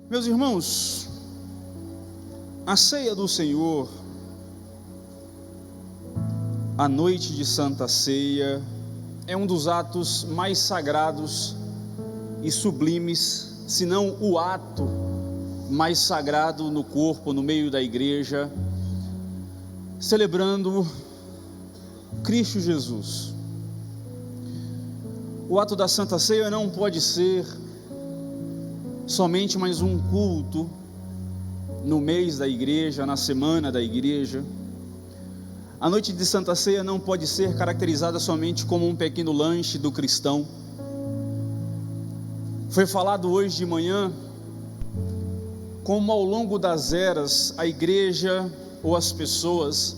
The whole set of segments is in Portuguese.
Meus irmãos, a ceia do Senhor, a noite de Santa Ceia, é um dos atos mais sagrados e sublimes, se não o ato mais sagrado no corpo, no meio da igreja, celebrando Cristo Jesus. O ato da Santa Ceia não pode ser somente mais um culto no mês da igreja, na semana da igreja. A noite de Santa Ceia não pode ser caracterizada somente como um pequeno lanche do cristão. Foi falado hoje de manhã como ao longo das eras a igreja ou as pessoas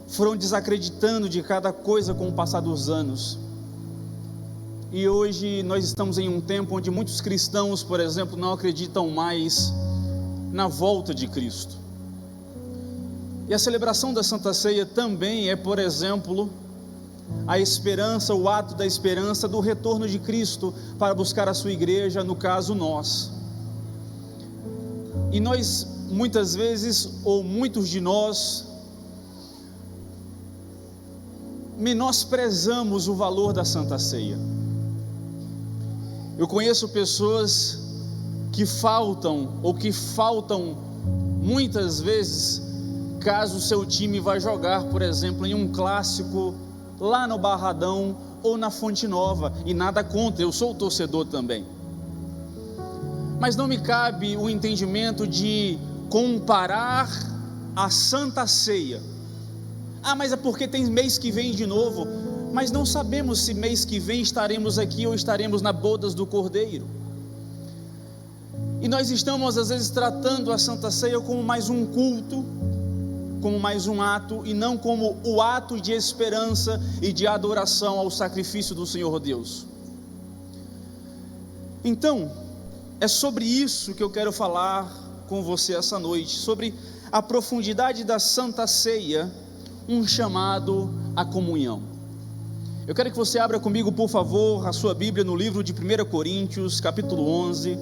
foram desacreditando de cada coisa com o passar dos anos. E hoje nós estamos em um tempo onde muitos cristãos, por exemplo, não acreditam mais na volta de Cristo. E a celebração da Santa Ceia também é, por exemplo, a esperança, o ato da esperança do retorno de Cristo para buscar a sua igreja, no caso nós. E nós, muitas vezes, ou muitos de nós, menosprezamos o valor da Santa Ceia. Eu conheço pessoas que faltam muitas vezes, caso o seu time vá jogar, por exemplo, em um clássico lá no Barradão ou na Fonte Nova, e nada contra, eu sou torcedor também, mas não me cabe o entendimento de comparar a Santa Ceia. Mas é porque tem mês que vem de novo, mas não sabemos se mês que vem estaremos aqui ou estaremos na bodas do Cordeiro. E nós estamos às vezes tratando a Santa Ceia como mais um culto, como mais um ato, e não como o ato de esperança e de adoração ao sacrifício do Senhor Deus. Então, é sobre isso que eu quero falar com você essa noite, sobre a profundidade da Santa Ceia, um chamado à comunhão. Eu quero que você abra comigo, por favor, a sua Bíblia no livro de 1 Coríntios, capítulo 11.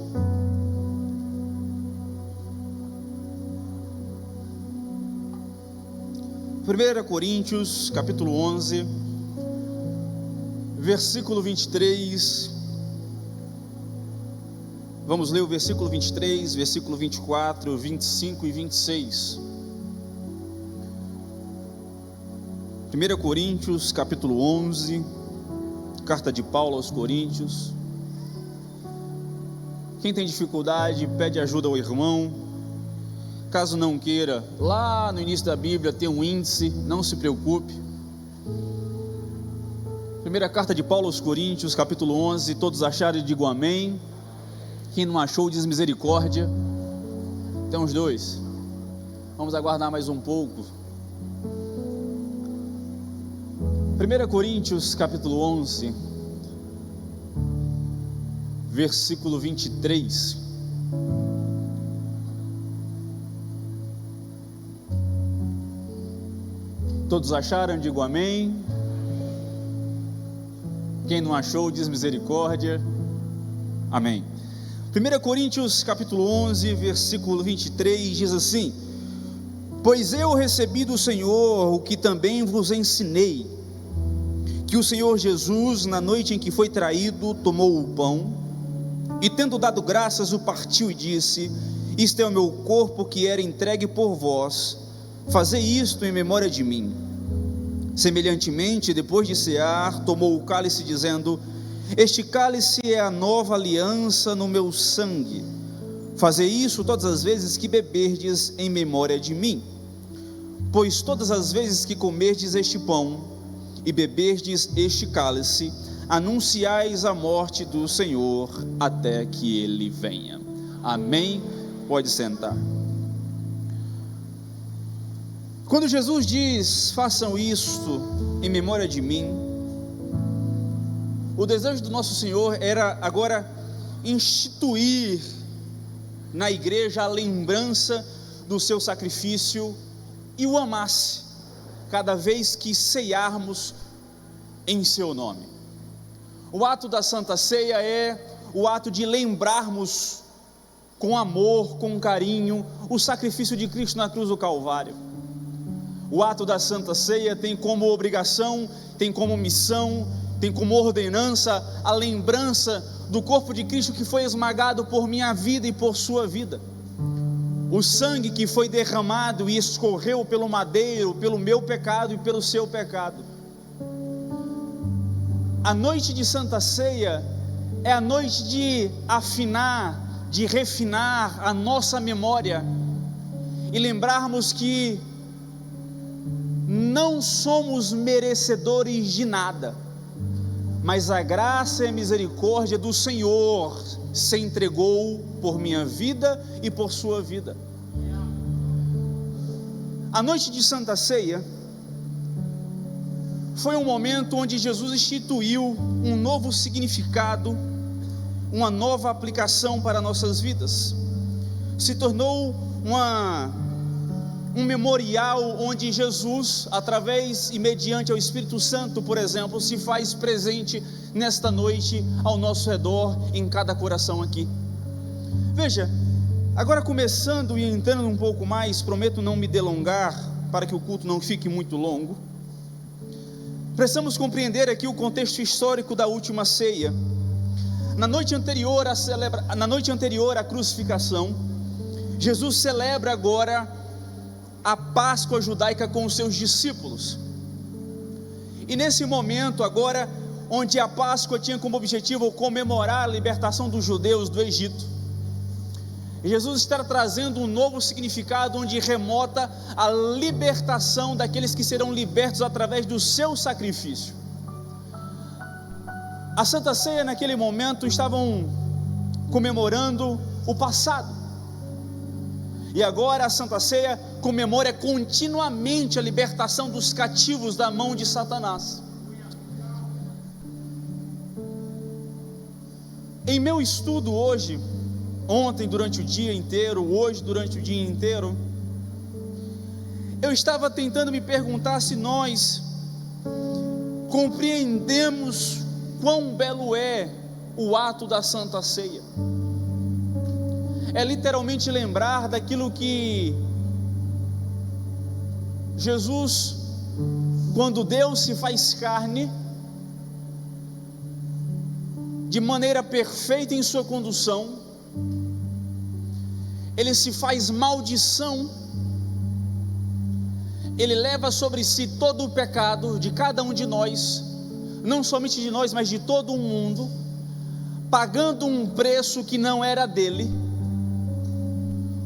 Primeira Coríntios, capítulo 11, versículo 23, vamos ler o versículo 23, versículo 24, 25 e 26. 1 Coríntios, capítulo 11, carta de Paulo aos Coríntios. Quem tem dificuldade, pede ajuda ao irmão. Caso não queira, lá no início da Bíblia tem um índice, não se preocupe. Primeira carta de Paulo aos Coríntios, capítulo 11, todos acharam e digam amém. Quem não achou, diz misericórdia. Tem uns dois. Vamos aguardar mais um pouco. 1 Coríntios, capítulo 11, versículo 23. Todos acharam? Digo amém. Quem não achou, diz misericórdia. Amém. 1 Coríntios capítulo 11, versículo 23 diz assim: Pois eu recebi do Senhor o que também vos ensinei, que o Senhor Jesus, na noite em que foi traído, tomou o pão, e tendo dado graças, o partiu e disse: Isto é o meu corpo que era entregue por vós, fazei isto em memória de mim. Semelhantemente, depois de cear, tomou o cálice, dizendo: Este cálice é a nova aliança no meu sangue, fazei isso todas as vezes que beberdes em memória de mim. Pois todas as vezes que comerdes este pão e beberdes este cálice, anunciais a morte do Senhor até que Ele venha. Amém? Pode sentar. Quando Jesus diz, façam isto em memória de mim, o desejo do nosso Senhor era agora instituir na igreja a lembrança do seu sacrifício e o amasse cada vez que ceiarmos em seu nome. O ato da Santa Ceia é o ato de lembrarmos com amor, com carinho, o sacrifício de Cristo na cruz do Calvário. O ato da Santa Ceia tem como obrigação, tem como missão, tem como ordenança a lembrança do corpo de Cristo que foi esmagado por minha vida e por sua vida. O sangue que foi derramado e escorreu pelo madeiro, pelo meu pecado e pelo seu pecado. A noite de Santa Ceia é a noite de afinar, de refinar a nossa memória e lembrarmos que não somos merecedores de nada, mas a graça e a misericórdia do Senhor se entregou por minha vida e por sua vida. A noite de Santa Ceia foi um momento onde Jesus instituiu um novo significado, uma nova aplicação para nossas vidas. Se tornou um memorial onde Jesus, através e mediante o Espírito Santo, por exemplo, se faz presente nesta noite ao nosso redor, em cada coração aqui. Veja, agora começando e entrando um pouco mais, prometo não me delongar, para que o culto não fique muito longo. Precisamos compreender aqui o contexto histórico da última ceia. Na noite anterior à crucificação, Jesus celebra agora a Páscoa judaica com os seus discípulos. E nesse momento agora, onde a Páscoa tinha como objetivo comemorar a libertação dos judeus do Egito, Jesus está trazendo um novo significado, onde remota a libertação daqueles que serão libertos através do seu sacrifício. A Santa Ceia naquele momento estavam comemorando o passado, e agora a Santa Ceia comemora continuamente a libertação dos cativos da mão de Satanás. Em meu estudo hoje, ontem durante o dia inteiro, hoje durante o dia inteiro, eu estava tentando me perguntar se nós compreendemos quão belo é o ato da Santa Ceia. É literalmente lembrar daquilo que Jesus, quando Deus se faz carne, de maneira perfeita em sua condução, ele se faz maldição, ele leva sobre si todo o pecado de cada um de nós, não somente de nós, mas de todo o mundo, pagando um preço que não era dele,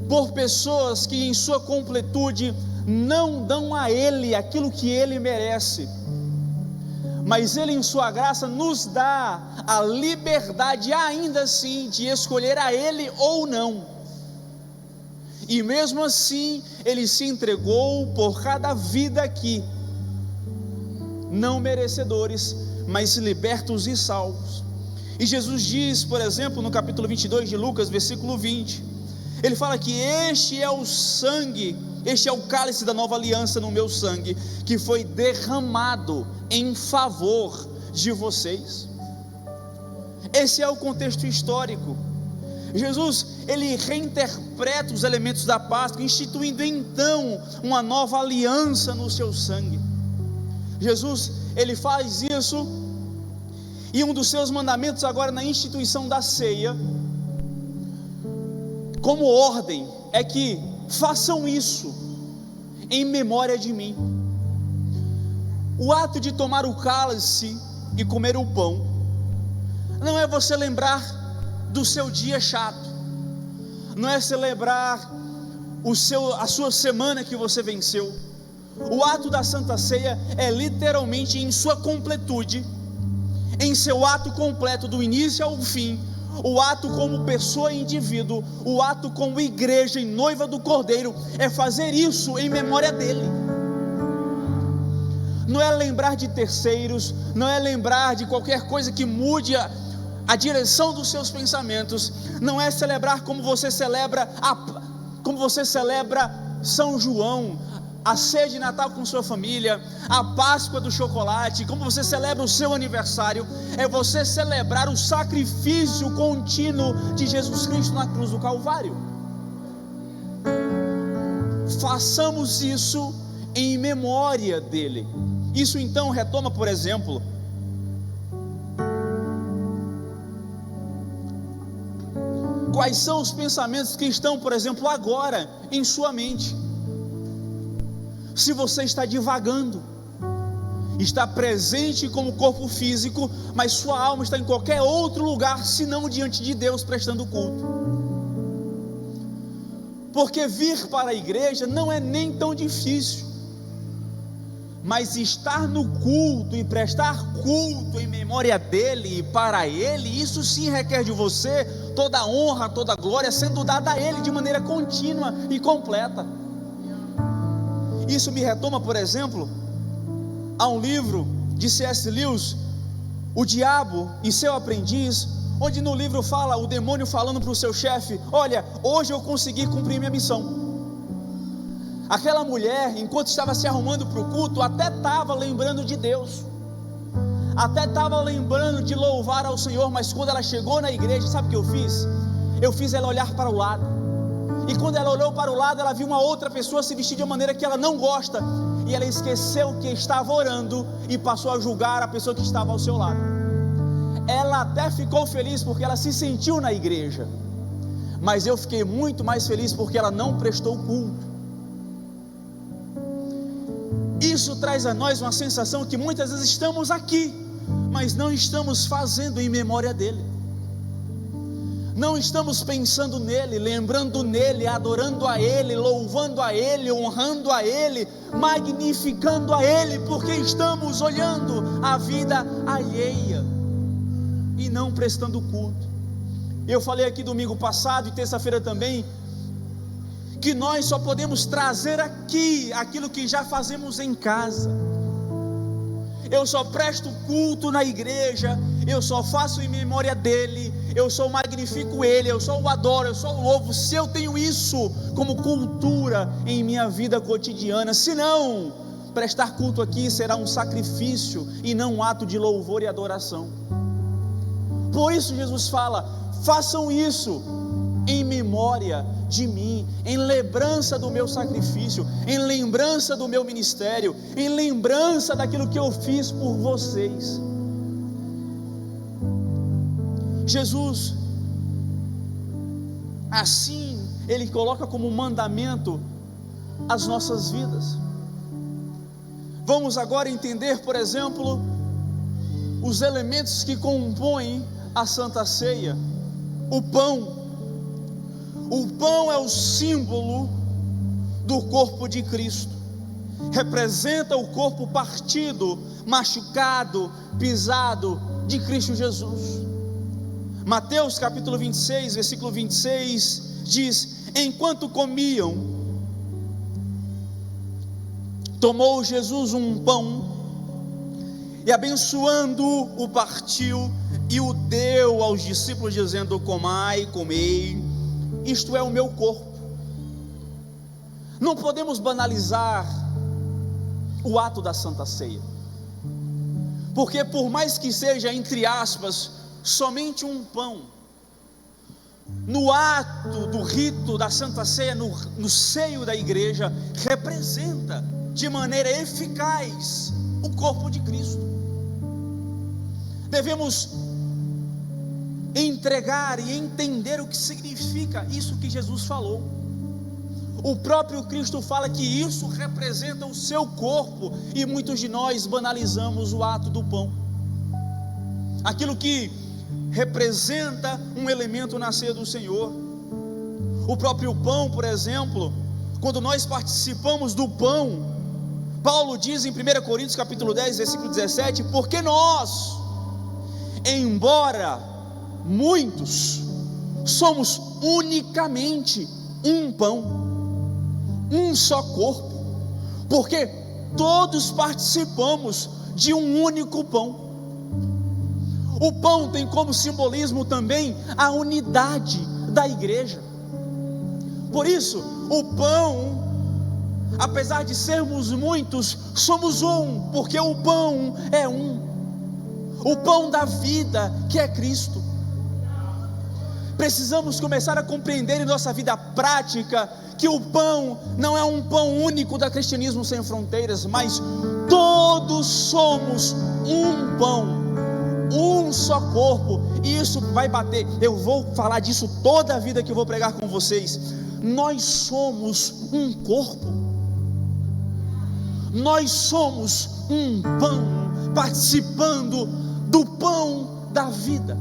por pessoas que em sua completude não dão a ele aquilo que ele merece, mas ele em sua graça nos dá a liberdade ainda assim de escolher a ele ou não, e mesmo assim ele se entregou por cada vida aqui, não merecedores, mas libertos e salvos. E Jesus diz, por exemplo, no capítulo 22 de Lucas, versículo 20, ele fala que este é o sangue, este é o cálice da nova aliança no meu sangue, que foi derramado em favor de vocês. Esse é o contexto histórico. Jesus, ele reinterpreta os elementos da Páscoa, instituindo então uma nova aliança no seu sangue. Jesus, ele faz isso, e um dos seus mandamentos agora na instituição da ceia, como ordem, é que façam isso em memória de mim. O ato de tomar o cálice e comer o pão não é você lembrar do seu dia chato, não é celebrar a sua semana que você venceu. O ato da Santa Ceia é literalmente em sua completude, em seu ato completo do início ao fim, o ato como pessoa e indivíduo, o ato como igreja e noiva do Cordeiro, é fazer isso em memória dele. Não é lembrar de terceiros, não é lembrar de qualquer coisa que mude a direção dos seus pensamentos, não é celebrar como você celebra São João, a ceia de Natal com sua família, a Páscoa do chocolate, como você celebra o seu aniversário, é você celebrar o sacrifício contínuo de Jesus Cristo na cruz do Calvário. Façamos isso em memória dele. Isso então retoma, por exemplo, quais são os pensamentos que estão, por exemplo, agora em sua mente. Se você está divagando, está presente como corpo físico, mas sua alma está em qualquer outro lugar, senão diante de Deus prestando culto. Porque vir para a igreja não é nem tão difícil, mas estar no culto e prestar culto em memória dele e para ele, isso sim requer de você toda a honra, toda a glória sendo dada a ele de maneira contínua e completa. Isso me retoma, por exemplo, a um livro de C.S. Lewis, O Diabo e Seu Aprendiz, onde no livro fala o demônio falando para o seu chefe: olha, hoje eu consegui cumprir minha missão. Aquela mulher, enquanto estava se arrumando para o culto, até estava lembrando de Deus, até estava lembrando de louvar ao Senhor, mas quando ela chegou na igreja, sabe o que eu fiz? Eu fiz ela olhar para o lado. E quando ela olhou para o lado, ela viu uma outra pessoa se vestir de uma maneira que ela não gosta, e ela esqueceu que estava orando e passou a julgar a pessoa que estava ao seu lado. Ela até ficou feliz porque ela se sentiu na igreja, mas eu fiquei muito mais feliz porque ela não prestou culto. Isso traz a nós uma sensação que muitas vezes estamos aqui, mas não estamos fazendo em memória dele. Não estamos pensando nele, lembrando nele, adorando a ele, louvando a ele, honrando a ele, magnificando a ele, porque estamos olhando a vida alheia e não prestando culto. Eu falei aqui domingo passado e terça-feira também, que nós só podemos trazer aqui aquilo que já fazemos em casa. Eu só presto culto na igreja, eu só faço em memória dele, eu só magnifico ele, eu só o adoro, eu só o louvo, se eu tenho isso como cultura em minha vida cotidiana. Se não, prestar culto aqui será um sacrifício e não um ato de louvor e adoração. Por isso Jesus fala: façam isso em memória de mim, em lembrança do meu sacrifício, em lembrança do meu ministério, em lembrança daquilo que eu fiz por vocês. Jesus, assim, Ele coloca como mandamento as nossas vidas. Vamos agora entender, por exemplo, os elementos que compõem a Santa Ceia. O pão. O pão é o símbolo do corpo de Cristo, representa o corpo partido, machucado, pisado de Cristo Jesus. Mateus capítulo 26, versículo 26 diz: enquanto comiam, tomou Jesus um pão e abençoando-o, o partiu e o deu aos discípulos, dizendo: comai, comei, isto é o meu corpo. Não podemos banalizar o ato da Santa Ceia, porque por mais que seja, entre aspas, somente um pão, no ato do rito da Santa Ceia, no seio da igreja, representa de maneira eficaz o corpo de Cristo. Devemos entregar e entender o que significa isso que Jesus falou. O próprio Cristo fala que isso representa o seu corpo, e muitos de nós banalizamos o ato do pão, aquilo que representa um elemento na ceia do Senhor. O próprio pão, por exemplo, quando nós participamos do pão, Paulo diz em 1 Coríntios capítulo 10, versículo 17: porque nós, embora muitos, somos unicamente um pão, um só corpo, porque todos participamos de um único pão. O pão tem como simbolismo também a unidade da igreja. Por isso, o pão apesar de sermos muitos, somos um, porque o pão é um, o pão da vida, que é Cristo. Precisamos começar a compreender em nossa vida prática que o pão não é um pão único da Cristianismo Sem Fronteiras, mas todos somos um pão, um só corpo, e isso vai bater. Eu vou falar disso toda a vida que eu vou pregar com vocês. Nós somos um corpo, nós somos um pão, participando do pão da vida.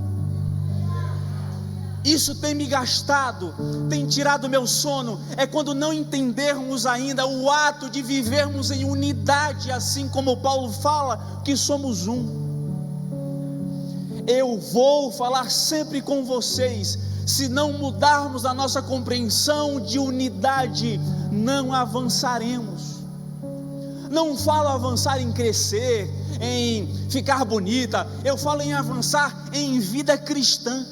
Isso tem me gastado, tem tirado meu sono, é quando não entendermos ainda o ato de vivermos em unidade, assim como Paulo fala que somos um. Eu vou falar sempre com vocês, se não mudarmos a nossa compreensão de unidade, não avançaremos. Não falo avançar em crescer, em ficar bonita, eu falo em avançar em vida cristã,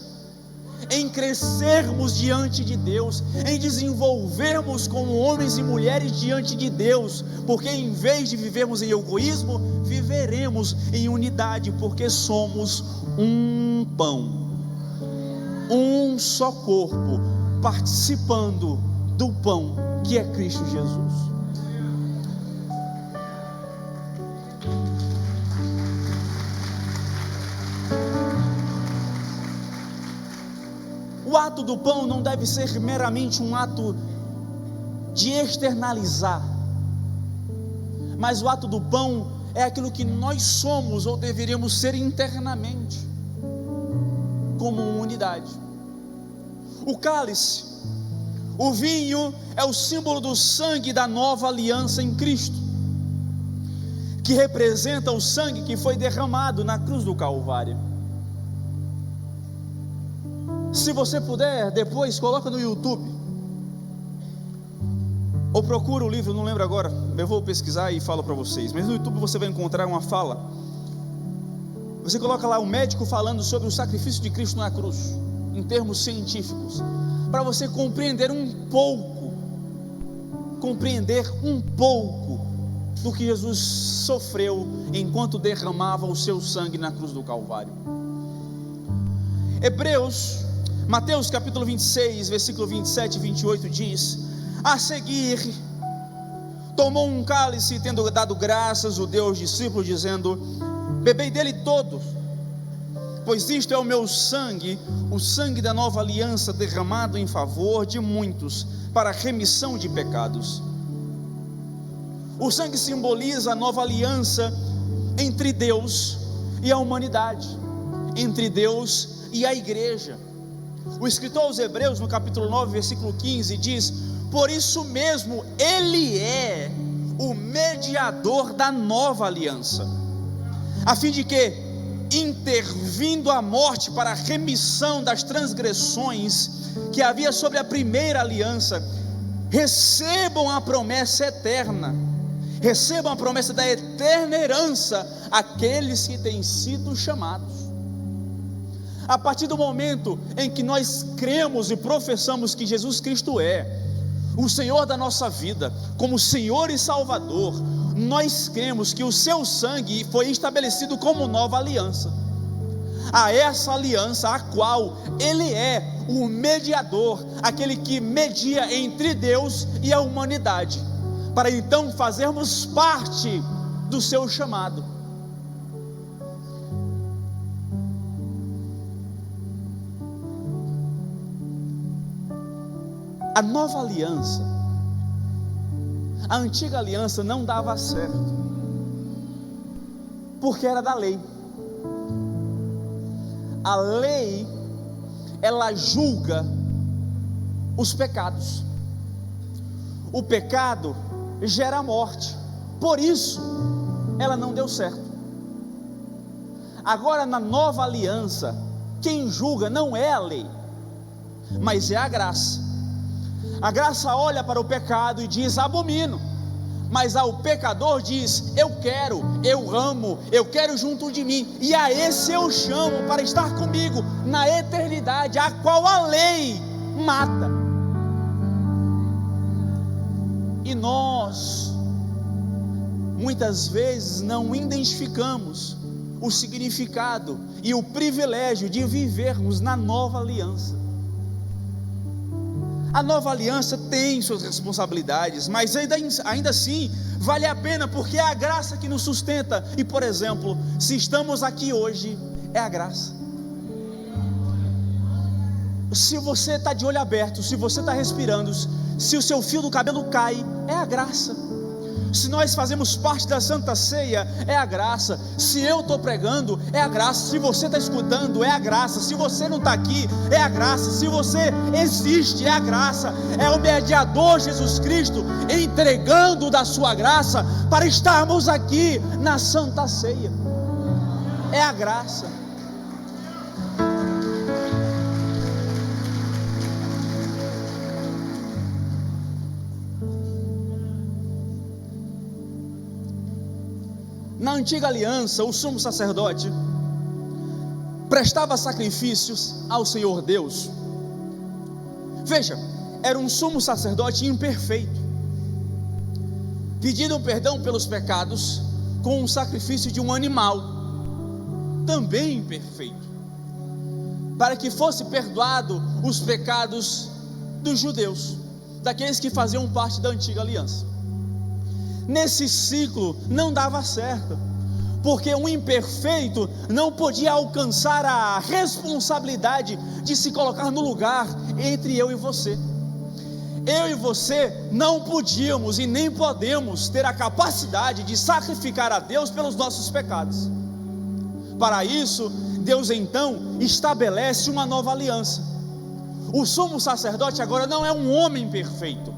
em crescermos diante de Deus, em desenvolvermos como homens e mulheres diante de Deus, porque em vez de vivermos em egoísmo, viveremos em unidade, porque somos um pão, um só corpo, participando do pão que é Cristo Jesus. O ato do pão não deve ser meramente um ato de externalizar, mas o ato do pão é aquilo que nós somos ou deveríamos ser internamente, como unidade. O cálice, o vinho, é o símbolo do sangue da nova aliança em Cristo, que representa o sangue que foi derramado na cruz do Calvário. Se você puder, depois coloca no YouTube, ou procura o livro, não lembro agora, eu vou pesquisar e falo para vocês, mas no YouTube você vai encontrar uma fala, você coloca lá o médico falando sobre o sacrifício de Cristo na cruz, em termos científicos, para você compreender um pouco do que Jesus sofreu, enquanto derramava o seu sangue na cruz do Calvário. Mateus capítulo 26, versículo 27 e 28 diz: a seguir, tomou um cálice e tendo dado graças, o deu aos discípulos, dizendo: bebei dele todos, pois isto é o meu sangue, o sangue da nova aliança, derramado em favor de muitos, para a remissão de pecados. O sangue simboliza a nova aliança entre Deus e a humanidade, entre Deus e a igreja. O escritor aos Hebreus, no capítulo 9, versículo 15, diz: por isso mesmo, ele é o mediador da nova aliança, a fim de que, intervindo a morte para a remissão das transgressões que havia sobre a primeira aliança, recebam a promessa eterna, recebam a promessa da eterna herança aqueles que têm sido chamados. A partir do momento em que nós cremos e professamos que Jesus Cristo é o Senhor da nossa vida, como Senhor e Salvador, nós cremos que o seu sangue foi estabelecido como nova aliança, a essa aliança a qual ele é o mediador, aquele que media entre Deus e a humanidade, para então fazermos parte do seu chamado. A nova aliança, a antiga aliança não dava certo, porque era da lei. A lei, ela julga os pecados. O pecado gera morte, por isso ela não deu certo. Agora, na nova aliança, quem julga não é a lei, mas é a graça. A graça olha para o pecado e diz: abomino. Mas ao pecador diz: eu quero, eu amo, eu quero junto de mim, e a esse eu chamo para estar comigo na eternidade, a qual a lei mata. E que nós muitas vezes não identificamos o significado e o privilégio de vivermos na nova aliança. A nova aliança tem suas responsabilidades, mas ainda assim vale a pena, porque é a graça que nos sustenta. E, por exemplo, se estamos aqui hoje, é a graça. Se você está de olho aberto, se você está respirando, se o seu fio do cabelo cai, é a graça. Se nós fazemos parte da Santa Ceia, é a graça. Se eu estou pregando, é a graça. Se você está escutando, é a graça. Se você não está aqui, é a graça. Se você existe, é a graça. É o mediador Jesus Cristo entregando da sua graça para estarmos aqui na Santa Ceia. É a graça. Na antiga aliança, o sumo sacerdote prestava sacrifícios ao Senhor Deus. Veja, era um sumo sacerdote imperfeito, pedindo perdão pelos pecados com o sacrifício de um animal, também imperfeito, para que fosse perdoado os pecados dos judeus, daqueles que faziam parte da antiga aliança. Nesse ciclo não dava certo, porque um imperfeito não podia alcançar a responsabilidade de se colocar no lugar entre eu e você. Eu e você não podíamos e nem podemos ter a capacidade de sacrificar a Deus pelos nossos pecados. Para isso, Deus então estabelece uma nova aliança. O sumo sacerdote agora não é um homem perfeito,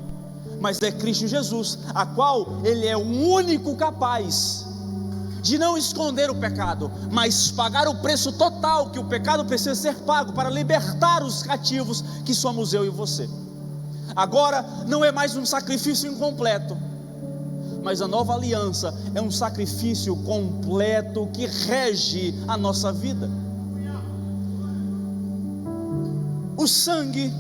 mas é Cristo Jesus, a qual Ele é o único capaz de não esconder o pecado, mas pagar o preço total que o pecado precisa ser pago para libertar os cativos que somos eu e você. Agora não é mais um sacrifício incompleto, mas a nova aliança é um sacrifício completo que rege a nossa vida. O sangue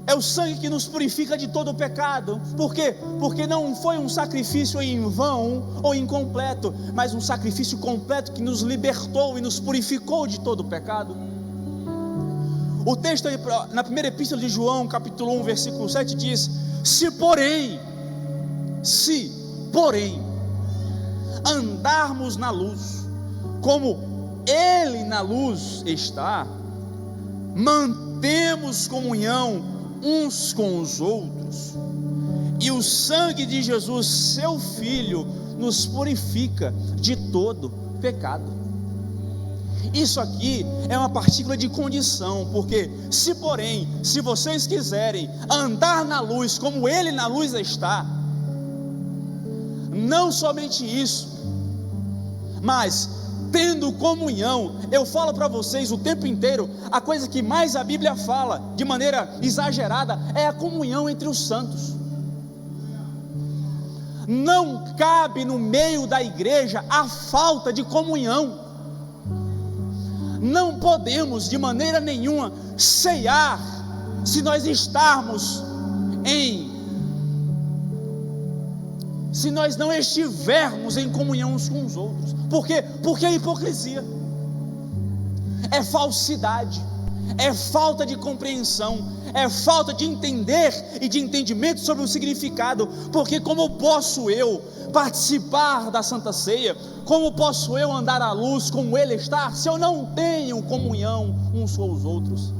é o sangue que nos purifica de todo o pecado. Por quê? Porque não foi um sacrifício em vão ou incompleto, mas um sacrifício completo que nos libertou e nos purificou de todo o pecado. O texto na primeira epístola de João, capítulo 1, versículo 7 diz: se porém andarmos na luz, como Ele na luz está, mantemos comunhão uns com os outros, e o sangue de Jesus, seu Filho, nos purifica de todo pecado. Isso aqui é uma partícula de condição, porque se vocês quiserem andar na luz como Ele na luz está, não somente isso, mas tendo comunhão. Eu falo para vocês o tempo inteiro, a coisa que mais a Bíblia fala, de maneira exagerada, é a comunhão entre os santos. Não cabe no meio da igreja a falta de comunhão. Não podemos de maneira nenhuma ceiar se nós não estivermos em comunhão uns com os outros. Por quê? Porque é hipocrisia, é falsidade, é falta de compreensão, é falta de entender e de entendimento sobre o significado. Porque como posso eu participar da Santa Ceia, como posso eu andar à luz como Ele está, se eu não tenho comunhão uns com os outros?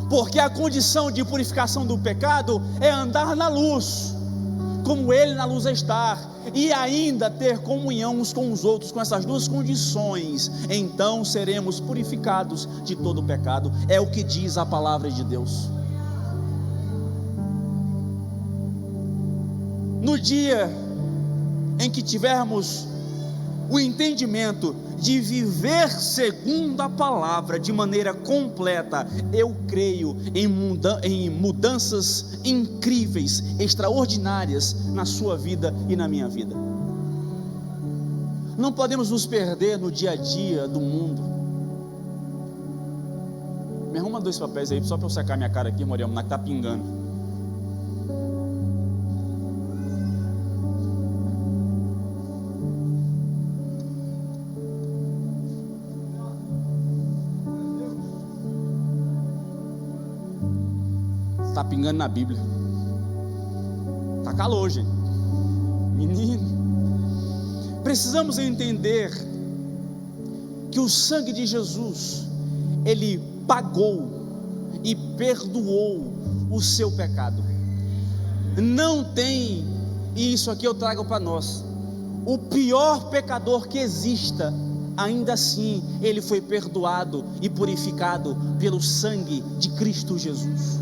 Porque a condição de purificação do pecado é andar na luz como Ele na luz está, e ainda ter comunhão uns com os outros. Com essas duas condições, então seremos purificados de todo o pecado. É o que diz a palavra de Deus. No dia em que tivermos o entendimento de viver segundo a palavra de maneira completa, eu creio em mudanças incríveis, extraordinárias na sua vida e na minha vida. Não podemos nos perder no dia a dia do mundo. Me arruma 2 papéis aí, só para eu secar minha cara aqui, Moriamo, que está pingando. pingando na Bíblia. Tá calor, gente. Menino. Precisamos entender que o sangue de Jesus, ele pagou e perdoou o seu pecado. Não tem, e isso aqui eu trago para nós, o pior pecador que exista, ainda assim ele foi perdoado e purificado pelo sangue de Cristo Jesus.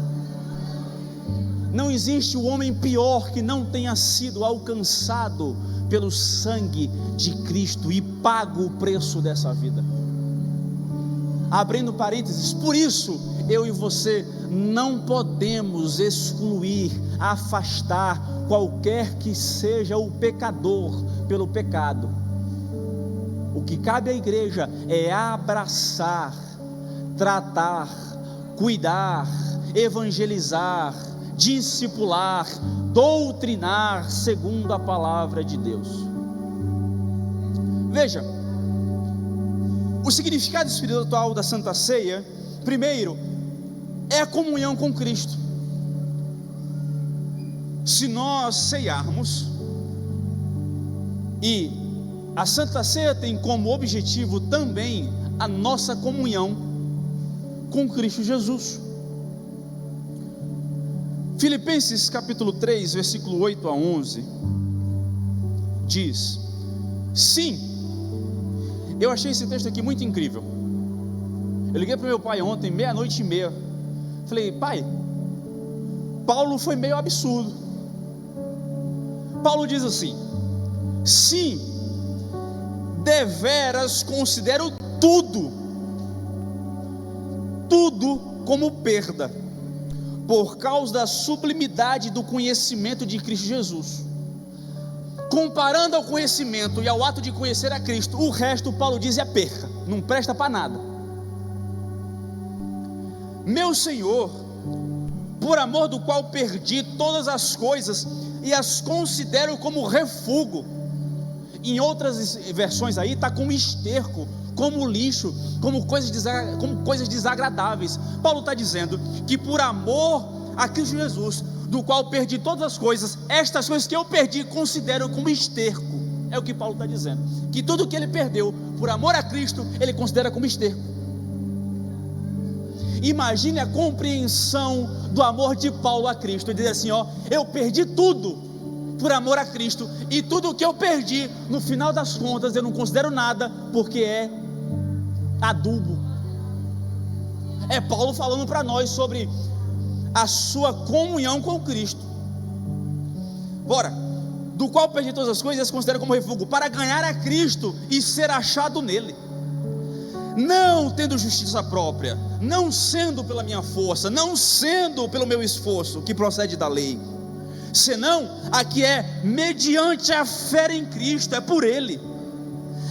Não existe o homem pior que não tenha sido alcançado pelo sangue de Cristo e pago o preço dessa vida. Abrindo parênteses, por isso eu e você não podemos excluir, afastar qualquer que seja o pecador pelo pecado. O que cabe à igreja é abraçar, tratar, cuidar, evangelizar, discipular, doutrinar segundo a palavra de Deus. Veja, o significado espiritual da Santa Ceia, primeiro, é a comunhão com Cristo. Se nós ceiarmos, e a Santa Ceia tem como objetivo também a nossa comunhão com Cristo Jesus. Filipenses capítulo 3, versículo 8 a 11, diz: sim, eu achei esse texto aqui muito incrível. Eu liguei para o meu pai ontem, 00:30, falei: pai, Paulo foi meio absurdo. Paulo diz assim: sim, deveras considero tudo como perda, por causa da sublimidade do conhecimento de Cristo Jesus. Comparando ao conhecimento e ao ato de conhecer a Cristo, o resto, Paulo diz, é perca, não presta para nada. Meu Senhor, por amor do qual perdi todas as coisas e as considero como refúgio. Em outras versões aí está como esterco, como lixo, como coisas desagradáveis. Paulo está dizendo que por amor a Cristo Jesus, do qual perdi todas as coisas, estas coisas que eu perdi considero como esterco. É o que Paulo está dizendo, que tudo que ele perdeu por amor a Cristo, ele considera como esterco. Imagine a compreensão do amor de Paulo a Cristo. Ele diz assim: ó, eu perdi tudo por amor a Cristo, e tudo o que eu perdi, no final das contas, eu não considero nada, porque é adubo. É Paulo falando para nós sobre a sua comunhão com Cristo. Bora, do qual perdi todas as coisas, considero como refúgio, para ganhar a Cristo e ser achado nele, não tendo justiça própria, não sendo pela minha força, não sendo pelo meu esforço, que procede da lei, senão a que é mediante a fé em Cristo, é por ele,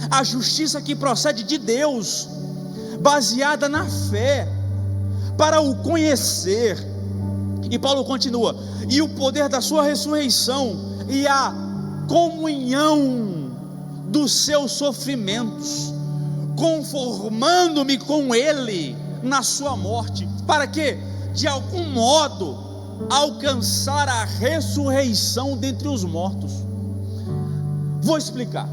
a justiça que procede de Deus, baseada na fé, para o conhecer. E Paulo continua: e o poder da sua ressurreição, e a comunhão dos seus sofrimentos, conformando-me com ele na sua morte, para que, de algum modo, alcançar a ressurreição dentre os mortos. Vou explicar.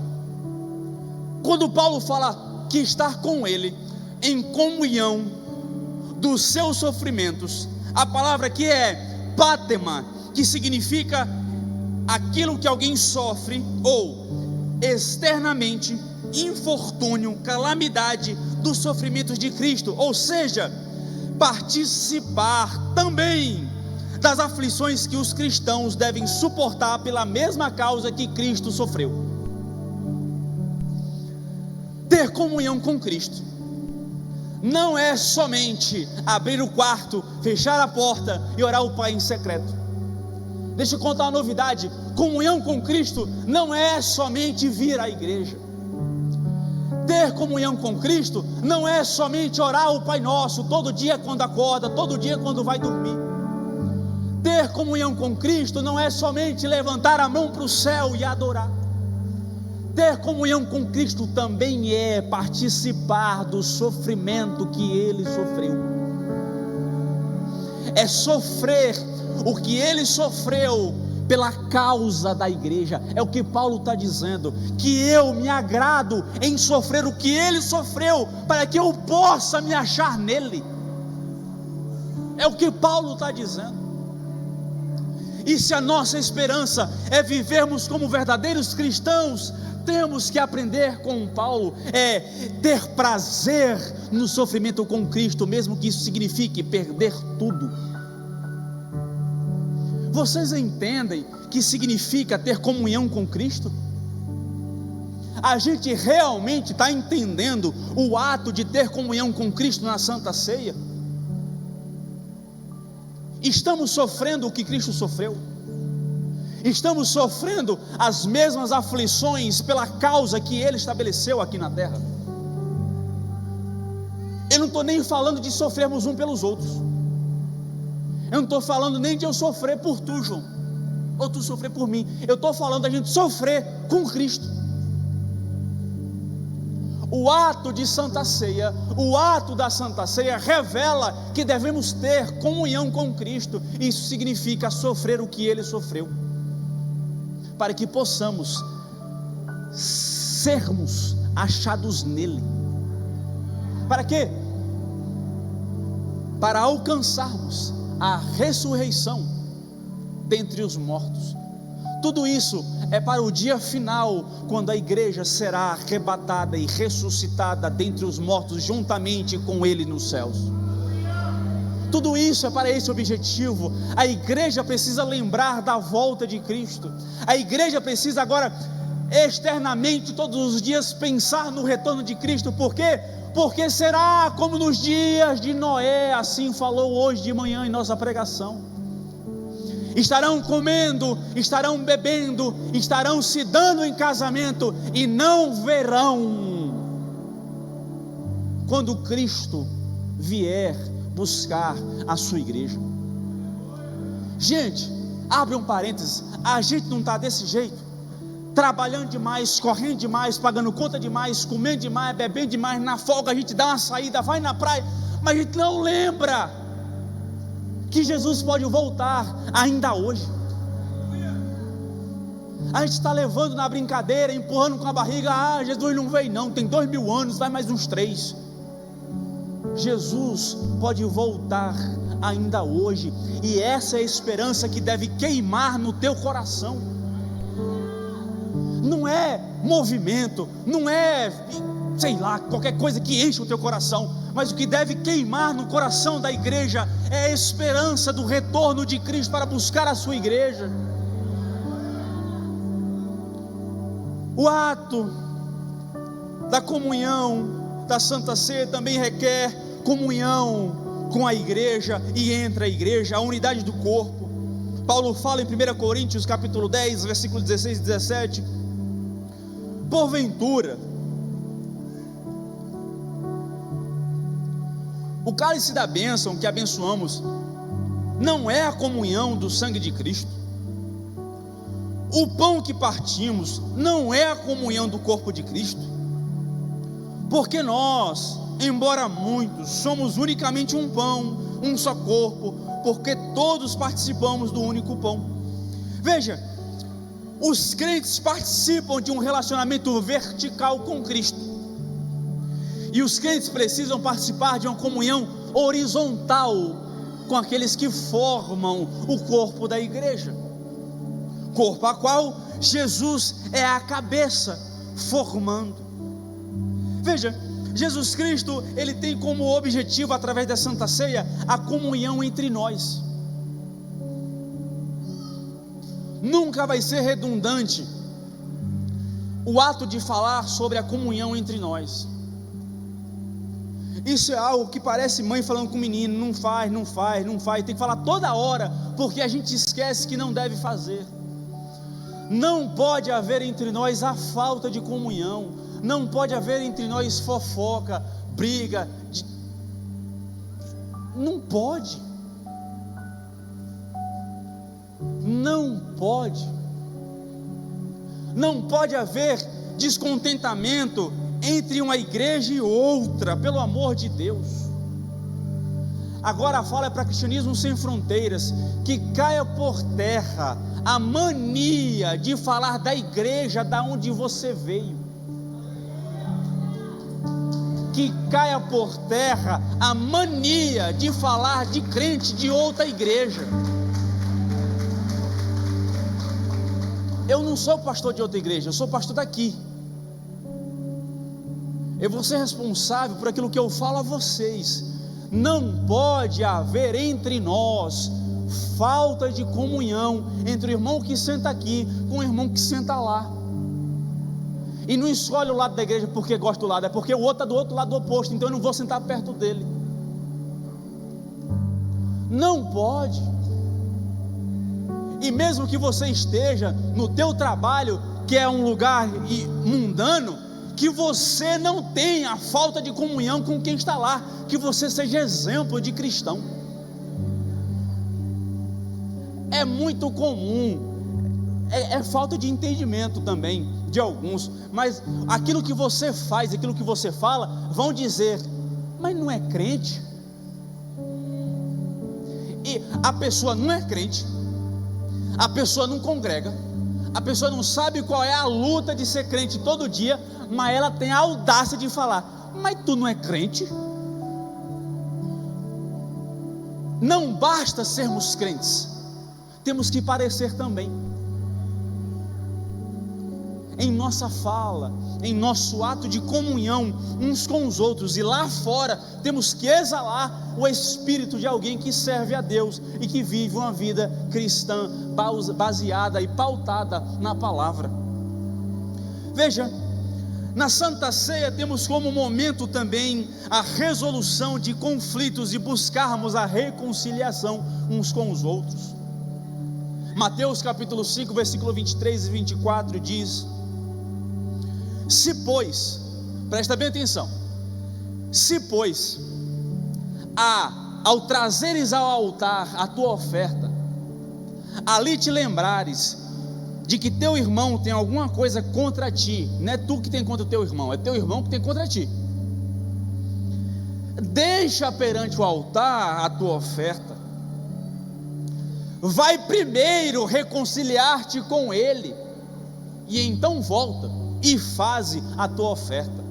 Quando Paulo fala que estar com ele em comunhão dos seus sofrimentos, a palavra aqui é pátema, que significa aquilo que alguém sofre, ou externamente, infortúnio, calamidade dos sofrimentos de Cristo, ou seja, participar também das aflições que os cristãos devem suportar pela mesma causa que Cristo sofreu. Ter comunhão com Cristo não é somente abrir o quarto, fechar a porta e orar ao Pai em secreto. Deixa eu contar uma novidade: comunhão com Cristo não é somente vir à igreja. Ter comunhão com Cristo não é somente orar o Pai Nosso todo dia quando acorda, todo dia quando vai dormir. Ter comunhão com Cristo não é somente levantar a mão para o céu e adorar. Ter comunhão com Cristo também é participar do sofrimento que Ele sofreu. é sofrer o que ele sofreu pela causa da igreja. É o que Paulo está dizendo, que eu me agrado em sofrer o que ele sofreu, para que eu possa me achar nele. É o que Paulo está dizendo. E se a nossa esperança é vivermos como verdadeiros cristãos, temos que aprender com Paulo, ter prazer no sofrimento com Cristo, mesmo que isso signifique perder tudo. Vocês entendem que significa ter comunhão com Cristo? A gente realmente está entendendo o ato de ter comunhão com Cristo na Santa Ceia? Estamos sofrendo o que Cristo sofreu? Estamos sofrendo as mesmas aflições pela causa que Ele estabeleceu aqui na terra? Eu não estou nem falando de sofrermos um pelos outros. Eu não estou falando nem de eu sofrer por tu, João, ou tu sofrer por mim. Eu estou falando da gente sofrer com Cristo. O ato de Santa Ceia, o ato da Santa Ceia revela que devemos ter comunhão com Cristo. Isso significa sofrer o que Ele sofreu, para que possamos sermos achados nele. Para quê? Para alcançarmos a ressurreição dentre os mortos. Tudo isso é para o dia final, quando a igreja será arrebatada e ressuscitada dentre os mortos, juntamente com Ele nos céus. Tudo isso é para esse objetivo. A igreja precisa lembrar da volta de Cristo. A igreja precisa agora, externamente, todos os dias, pensar no retorno de Cristo. Por quê? Porque será como nos dias de Noé, assim falou hoje de manhã em nossa pregação. Estarão comendo, estarão bebendo, estarão se dando em casamento, e não verão quando Cristo vier buscar a sua igreja. Gente, abre um parênteses, a gente não está desse jeito, trabalhando demais, correndo demais, pagando conta demais, comendo demais, bebendo demais. Na folga a gente dá uma saída, vai na praia, mas a gente não lembra que Jesus pode voltar ainda hoje. A gente está levando na brincadeira, empurrando com a barriga. Jesus não veio não, tem 2000 anos, vai mais uns 3. Jesus pode voltar ainda hoje, e essa é a esperança que deve queimar no teu coração. Não é movimento, não é, sei lá, qualquer coisa que enche o teu coração, mas o que deve queimar no coração da igreja é a esperança do retorno de Cristo para buscar a sua igreja. O ato da comunhão da Santa Ceia também requer comunhão com a igreja e entre a igreja, a unidade do corpo. Paulo fala em 1 Coríntios capítulo 10, versículos 16 e 17: porventura, o cálice da bênção que abençoamos não é a comunhão do sangue de Cristo? O pão que partimos não é a comunhão do corpo de Cristo? Porque nós, embora muitos, somos unicamente um pão, um só corpo, porque todos participamos do único pão. Veja, os crentes participam de um relacionamento vertical com Cristo, e os crentes precisam participar de uma comunhão horizontal com aqueles que formam o corpo da igreja, corpo a qual Jesus é a cabeça, formando. Veja, Jesus Cristo, Ele tem como objetivo, através da Santa Ceia, a comunhão entre nós. Nunca vai ser redundante o ato de falar sobre a comunhão entre nós. Isso é algo que parece mãe falando com o menino: não faz, não faz, não faz. Tem que falar toda hora, porque a gente esquece que não deve fazer. Não pode haver entre nós a falta de comunhão. Não pode haver entre nós fofoca, briga. Não pode. Não pode. Não pode haver descontentamento entre uma igreja e outra, pelo amor de Deus. Agora a fala é para Cristianismo Sem Fronteiras. Que caia por terra a mania de falar da igreja da onde você veio. Que caia por terra a mania de falar de crente de outra igreja. Eu não sou pastor de outra igreja, eu sou pastor daqui. Eu vou ser responsável por aquilo que eu falo a vocês. Não pode haver entre nós falta de comunhão entre o irmão que senta aqui com o irmão que senta lá. E não escolhe o lado da igreja porque gosta do lado, é porque o outro está do outro lado oposto, então eu não vou sentar perto dele. Não pode. E mesmo que você esteja no teu trabalho, que é um lugar mundano, que você não tenha falta de comunhão com quem está lá, que você seja exemplo de cristão. É muito comum, é falta de entendimento também de alguns, mas aquilo que você faz, aquilo que você fala, vão dizer, mas não é crente. E a pessoa não é crente, a pessoa não congrega, a pessoa não sabe qual é a luta de ser crente todo dia, mas ela tem a audácia de falar, mas tu não é crente? Não basta sermos crentes, temos que parecer também. Em nossa fala, em nosso ato de comunhão uns com os outros, e lá fora temos que exalar o espírito de alguém que serve a Deus e que vive uma vida cristã baseada e pautada na palavra. Veja, na Santa Ceia temos como momento também a resolução de conflitos e buscarmos a reconciliação uns com os outros. Mateus capítulo 5, versículo 23 e 24 diz: se pois, presta bem atenção, se pois, ao trazeres ao altar a tua oferta, ali te lembrares de que teu irmão tem alguma coisa contra ti, não é tu que tem contra o teu irmão, é teu irmão que tem contra ti, deixa perante o altar a tua oferta, vai primeiro reconciliar-te com ele, e então volta e faze a tua oferta.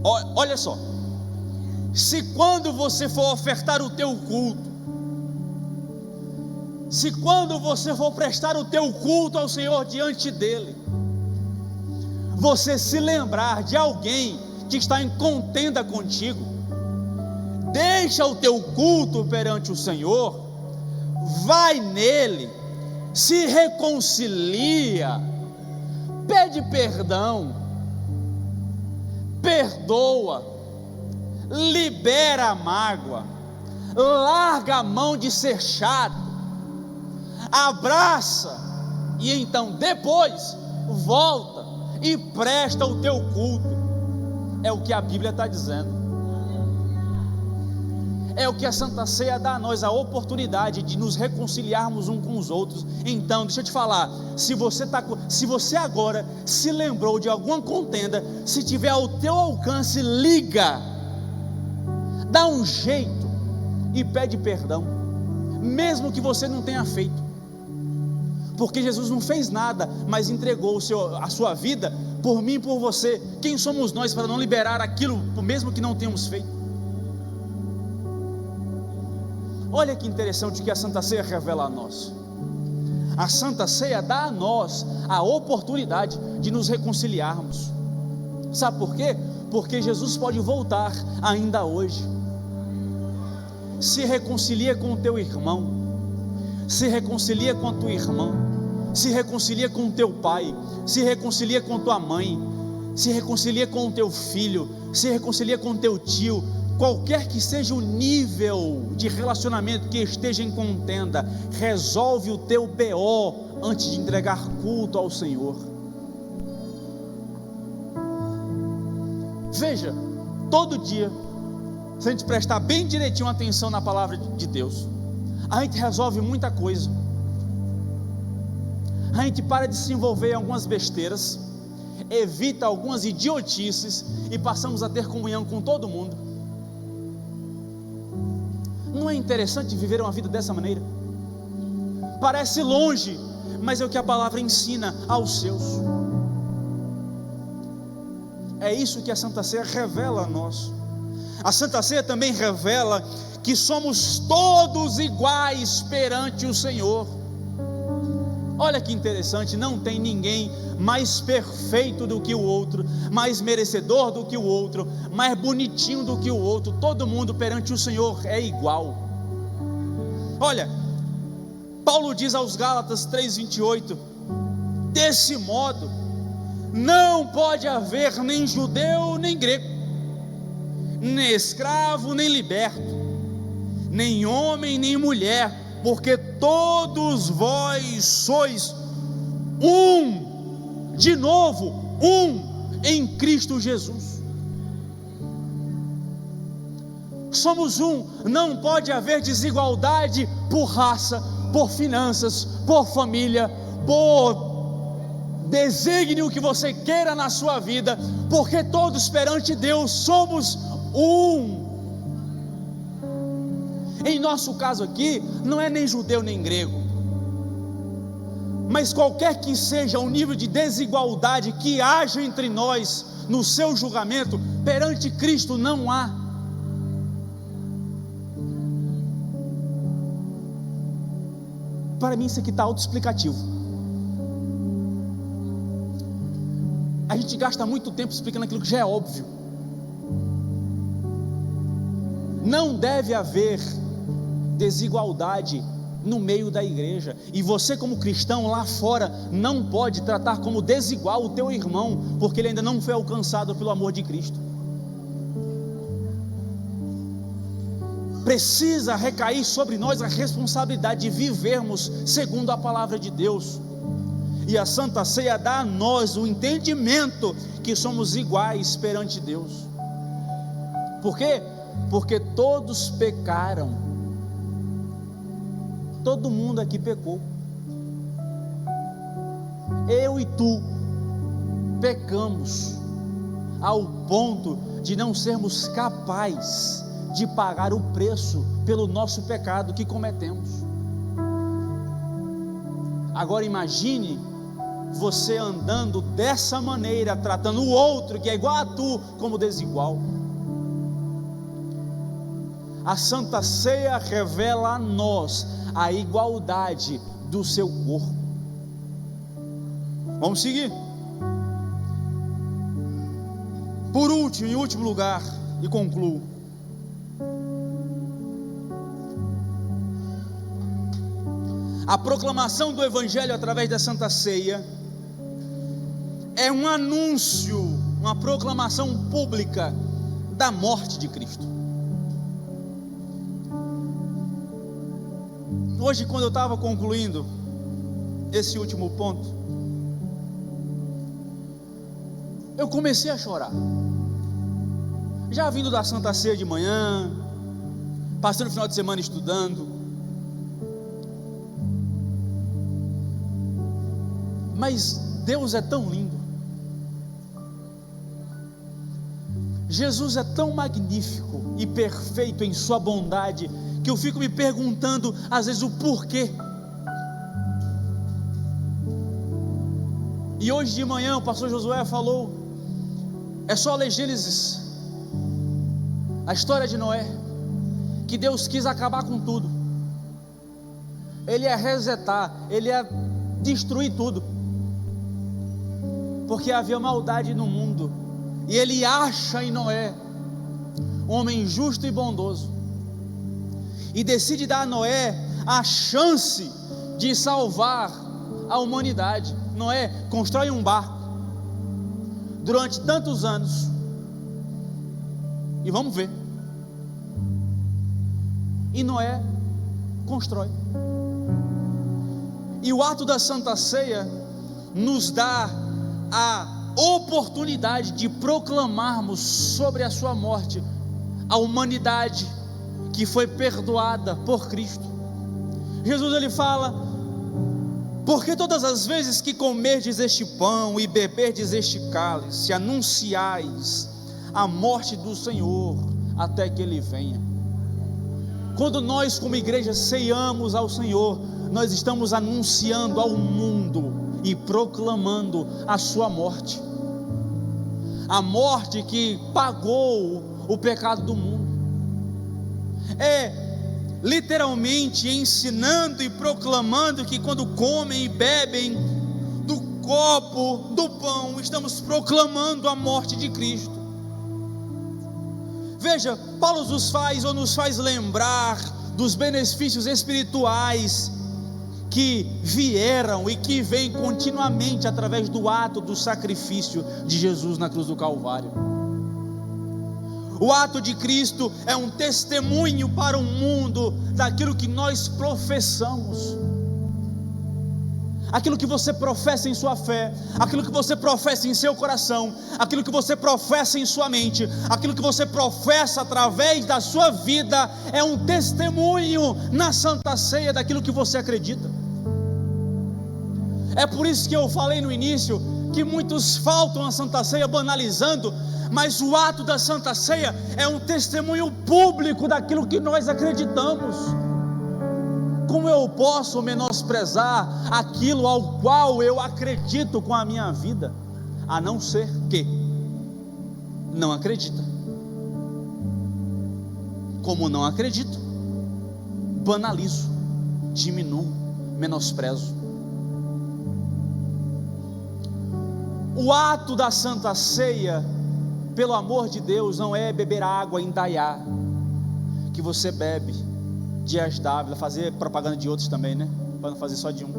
Olha só, se quando você for ofertar o teu culto, se quando você for prestar o teu culto ao Senhor diante dele, você se lembrar de alguém que está em contenda contigo, deixa o teu culto perante o Senhor, vai nele, se reconcilia, pede perdão, perdoa, libera a mágoa, larga a mão de ser chato, abraça, e então depois volta e presta o teu culto. É o que a Bíblia está dizendo, é o que a Santa Ceia dá a nós, a oportunidade de nos reconciliarmos uns com os outros. Então deixa eu te falar, se você agora se lembrou de alguma contenda, se tiver ao teu alcance, liga, dá um jeito e pede perdão, mesmo que você não tenha feito, porque Jesus não fez nada, mas entregou a sua vida por mim e por você. Quem somos nós para não liberar aquilo, mesmo que não tenhamos feito? Olha que interessante o que a Santa Ceia revela a nós. A Santa Ceia dá a nós a oportunidade de nos reconciliarmos. Sabe por quê? Porque Jesus pode voltar ainda hoje. Se reconcilia com o teu irmão, se reconcilia com a tua irmã, se reconcilia com o teu pai, se reconcilia com tua mãe, se reconcilia com o teu filho, se reconcilia com o teu tio. Qualquer que seja o nível de relacionamento que esteja em contenda, resolve o teu BO antes de entregar culto ao Senhor. Veja, todo dia, se a gente prestar bem direitinho atenção na palavra de Deus, a gente resolve muita coisa. A gente para de se envolver em algumas besteiras, evita algumas idiotices e passamos a ter comunhão com todo mundo. Não é interessante viver uma vida dessa maneira? Parece longe, mas é o que a palavra ensina aos seus. É isso que a Santa Ceia revela a nós. A Santa Ceia também revela que somos todos iguais perante o Senhor. Olha que interessante, não tem ninguém mais perfeito do que o outro, mais merecedor do que o outro, mais bonitinho do que o outro. Todo mundo perante o Senhor é igual. Olha, Paulo diz aos Gálatas 3:28: desse modo não pode haver nem judeu nem grego, nem escravo nem liberto, nem homem nem mulher, porque todos vós sois um, de novo, um em Cristo Jesus. Somos um, não pode haver desigualdade por raça, por finanças, por família, por desígnio que você queira na sua vida, porque todos perante Deus somos um. Em nosso caso aqui, não é nem judeu nem grego, mas qualquer que seja o nível de desigualdade que haja entre nós, no seu julgamento, perante Cristo não há. Para mim isso aqui está autoexplicativo. A gente gasta muito tempo explicando aquilo que já é óbvio. Não deve haver desigualdade no meio da igreja, e você como cristão lá fora não pode tratar como desigual o teu irmão, porque ele ainda não foi alcançado pelo amor de Cristo. Precisa recair sobre nós a responsabilidade de vivermos segundo a palavra de Deus, e a Santa Ceia dá a nós o entendimento que somos iguais perante Deus. Por quê? Porque todos pecaram. Todo mundo aqui pecou. Eu e tu pecamos ao ponto de não sermos capazes de pagar o preço pelo nosso pecado que cometemos. Agora imagine você andando dessa maneira, tratando o outro que é igual a tu como desigual. A Santa Ceia revela a nós a igualdade do seu corpo. Vamos seguir. Por último, em último lugar, e concluo. A proclamação do Evangelho através da Santa Ceia é um anúncio, uma proclamação pública da morte de Cristo. Hoje, quando eu estava concluindo esse último ponto, eu comecei a chorar. Já vindo da Santa Ceia de manhã, passando o final de semana estudando, mas Deus é tão lindo, Jesus é tão magnífico e perfeito em sua bondade, que eu fico me perguntando às vezes o porquê. E hoje de manhã o pastor Josué falou, é só ler Gênesis, a história de Noé, que Deus quis acabar com tudo, Ele ia resetar, Ele ia destruir tudo, porque havia maldade no mundo, e Ele acha em Noé um homem justo e bondoso, e decide dar a Noé a chance de salvar a humanidade. Noé constrói um barco durante tantos anos, e vamos ver, e Noé constrói, e o ato da Santa Ceia nos dá a oportunidade de proclamarmos sobre a sua morte a humanidade que foi perdoada por Cristo. Jesus ele fala, porque todas as vezes que comerdes este pão e beberdes este cálice, anunciais a morte do Senhor até que Ele venha. Quando nós como igreja ceiamos ao Senhor, nós estamos anunciando ao mundo e proclamando a sua morte, a morte que pagou o pecado do mundo. Literalmente ensinando e proclamando que quando comem e bebem do copo, do pão, estamos proclamando a morte de Cristo. Veja, Paulo nos faz lembrar dos benefícios espirituais que vieram e que vêm continuamente através do ato do sacrifício de Jesus na cruz do Calvário. O ato de Cristo é um testemunho para o mundo daquilo que nós professamos, aquilo que você professa em sua fé, aquilo que você professa em seu coração, aquilo que você professa em sua mente, aquilo que você professa através da sua vida, é um testemunho na Santa Ceia daquilo que você acredita. É por isso que eu falei no início que muitos faltam à Santa Ceia banalizando, mas o ato da Santa Ceia é um testemunho público daquilo que nós acreditamos. Como eu posso menosprezar aquilo ao qual eu acredito com a minha vida, a não ser que não acredita? Como não acredito, banalizo, diminuo, menosprezo. O ato da Santa Ceia, pelo amor de Deus, não é beber água em Dayá, que você bebe de SW, fazer propaganda de outros também, né? Para não fazer só de um.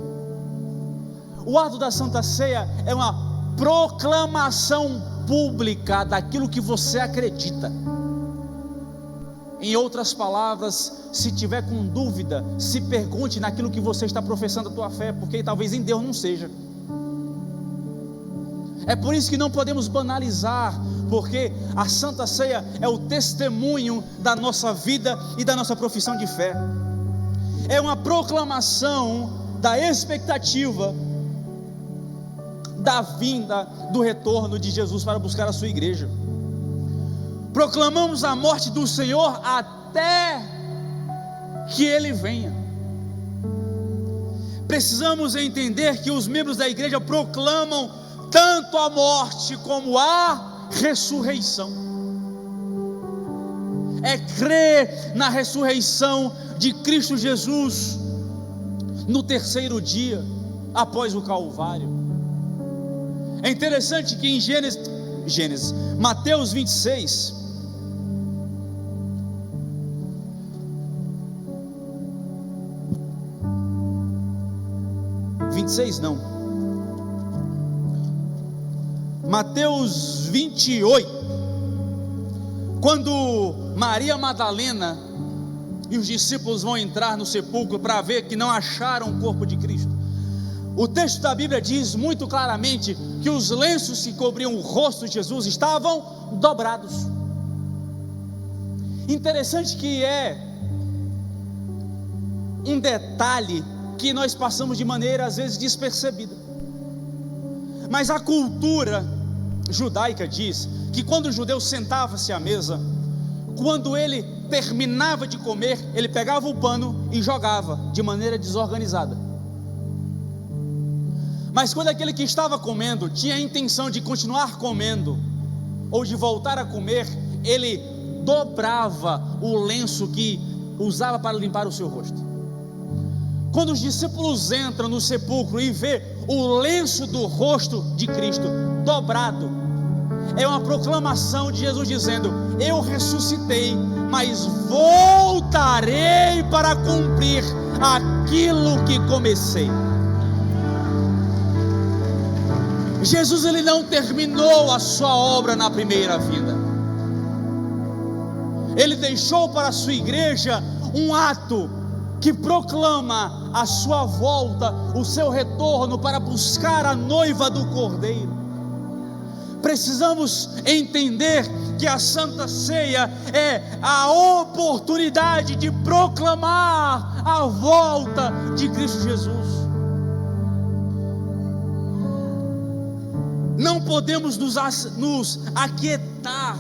O ato da Santa Ceia é uma proclamação pública daquilo que você acredita. Em outras palavras, se tiver com dúvida, se pergunte naquilo que você está professando a tua fé, porque talvez em Deus não seja. É por isso que não podemos banalizar, porque a Santa Ceia é o testemunho da nossa vida e da nossa profissão de fé. É uma proclamação da expectativa da vinda, do retorno de Jesus para buscar a sua igreja. Proclamamos a morte do Senhor até que Ele venha. Precisamos entender que os membros da igreja proclamam tanto a morte como a ressurreição. É crer na ressurreição de Cristo Jesus no terceiro dia após o Calvário. É interessante que em Mateus 26, Mateus 28, quando Maria Madalena e os discípulos vão entrar no sepulcro para ver que não acharam o corpo de Cristo, o texto da Bíblia diz muito claramente que os lenços que cobriam o rosto de Jesus estavam dobrados. Interessante que é um detalhe que nós passamos de maneira às vezes despercebida, mas a cultura judaica diz que quando o judeu sentava-se à mesa, quando ele terminava de comer, ele pegava o pano e jogava de maneira desorganizada. Mas quando aquele que estava comendo tinha a intenção de continuar comendo ou de voltar a comer, ele dobrava o lenço que usava para limpar o seu rosto. Quando os discípulos entram no sepulcro e vê o lenço do rosto de Cristo dobrado, é uma proclamação de Jesus dizendo: eu ressuscitei, mas voltarei para cumprir aquilo que comecei. Jesus, ele não terminou a sua obra na primeira vinda. Ele deixou para a sua igreja um ato que proclama a sua volta, o seu retorno para buscar a noiva do Cordeiro. Precisamos entender que a Santa Ceia é a oportunidade de proclamar a volta de Cristo Jesus. Não podemos nos aquietar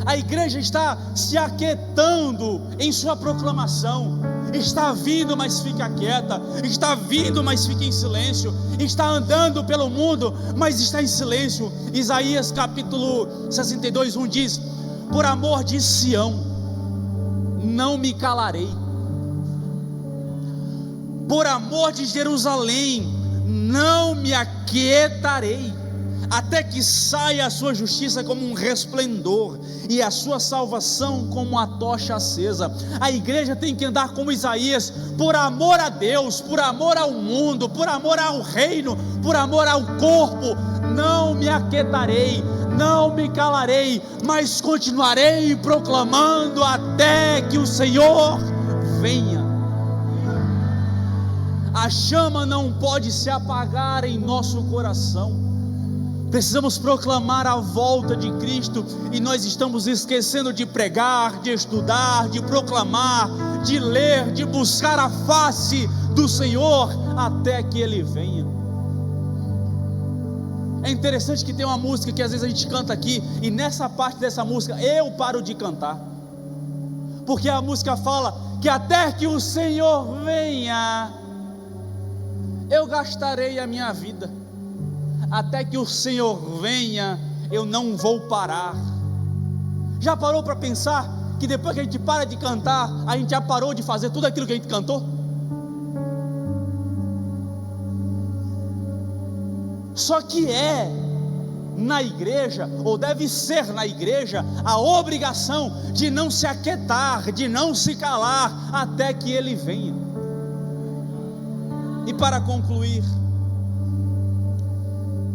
A igreja está se aquietando em sua proclamação. Está vindo, mas fica quieta. Está vindo, mas fica em silêncio. Está andando pelo mundo, mas está em silêncio. Isaías capítulo 62, 1 diz: por amor de Sião, não me calarei. Por amor de Jerusalém, não me aquietarei, até que saia a sua justiça como um resplendor, e a sua salvação como uma tocha acesa. A igreja tem que andar como Isaías, por amor a Deus, por amor ao mundo, por amor ao reino, por amor ao corpo. Não me aquietarei, não me calarei, mas continuarei proclamando até que o Senhor venha. A chama não pode se apagar em nosso coração. Precisamos proclamar a volta de Cristo, e nós estamos esquecendo de pregar, de estudar, de proclamar, de ler, de buscar a face do Senhor até que Ele venha. É interessante que tem uma música que às vezes a gente canta aqui, e nessa parte dessa música eu paro de cantar, porque a música fala que até que o Senhor venha, eu gastarei a minha vida. Até que o Senhor venha, eu não vou parar. Já parou para pensar que depois que a gente para de cantar, a gente já parou de fazer tudo aquilo que a gente cantou? Só que na igreja, ou deve ser na igreja, a obrigação de não se aquietar, de não se calar, até que Ele venha. E para concluir,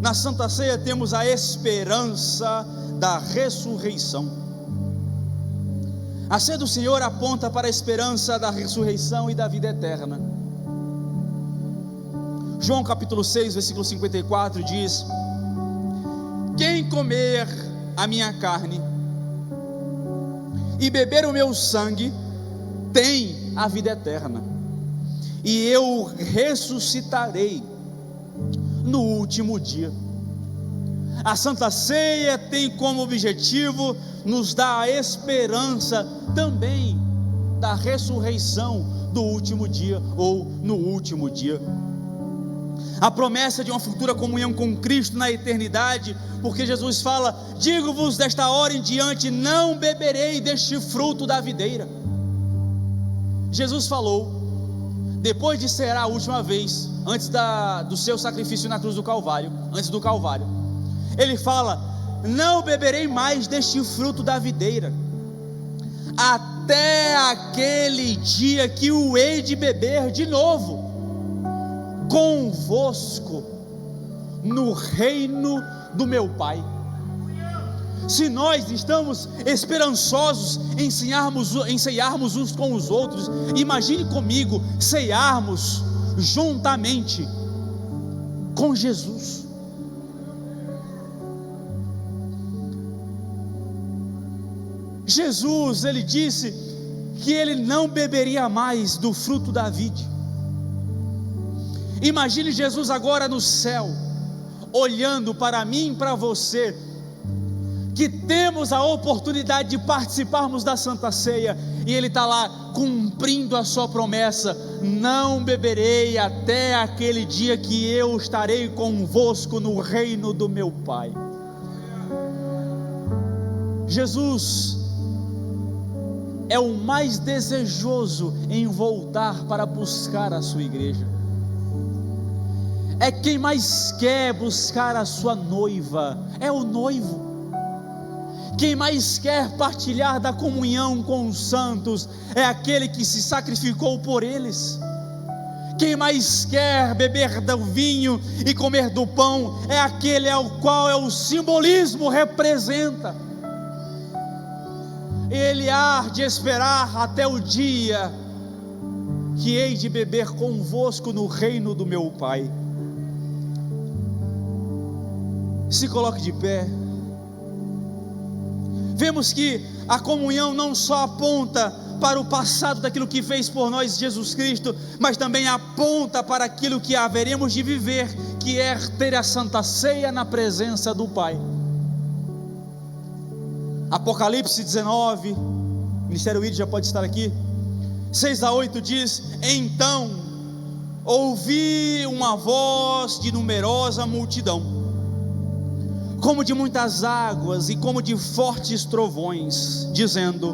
na Santa Ceia temos a esperança da ressurreição. A ceia do Senhor aponta para a esperança da ressurreição e da vida eterna. João capítulo 6, versículo 54 diz: quem comer a minha carne e beber o meu sangue tem a vida eterna, e eu ressuscitarei no último dia. A Santa Ceia tem como objetivo nos dar a esperança também da ressurreição do último dia, ou no último dia. A promessa de uma futura comunhão com Cristo na eternidade, porque Jesus fala: digo-vos, desta hora em diante não beberei deste fruto da videira. Jesus falou, depois de cear a última vez, antes do seu sacrifício na cruz do Calvário, antes do Calvário, Ele fala: não beberei mais deste fruto da videira, até aquele dia que o hei de beber de novo, convosco, no reino do meu Pai. Se nós estamos esperançosos em ceiarmos uns com os outros, imagine comigo ceiarmos juntamente com Jesus. Jesus, Ele disse que Ele não beberia mais do fruto da vide. Imagine Jesus agora no céu, olhando para mim e para você, que temos a oportunidade de participarmos da Santa Ceia, e Ele está lá cumprindo a sua promessa: não beberei até aquele dia que eu estarei convosco no reino do meu Pai. Jesus é o mais desejoso em voltar para buscar a sua igreja, é quem mais quer buscar a sua noiva, é o noivo. Quem mais quer partilhar da comunhão com os santos é aquele que se sacrificou por eles. Quem mais quer beber do vinho e comer do pão é aquele ao qual o simbolismo representa. Ele há de esperar até o dia que hei de beber convosco no reino do meu Pai. Se coloque de pé. Vemos que a comunhão não só aponta para o passado daquilo que fez por nós Jesus Cristo, mas também aponta para aquilo que haveremos de viver, que é ter a Santa Ceia na presença do Pai. Apocalipse 19, Ministério William já pode estar aqui, 6-8 diz: então ouvi uma voz de numerosa multidão, como de muitas águas e como de fortes trovões, dizendo: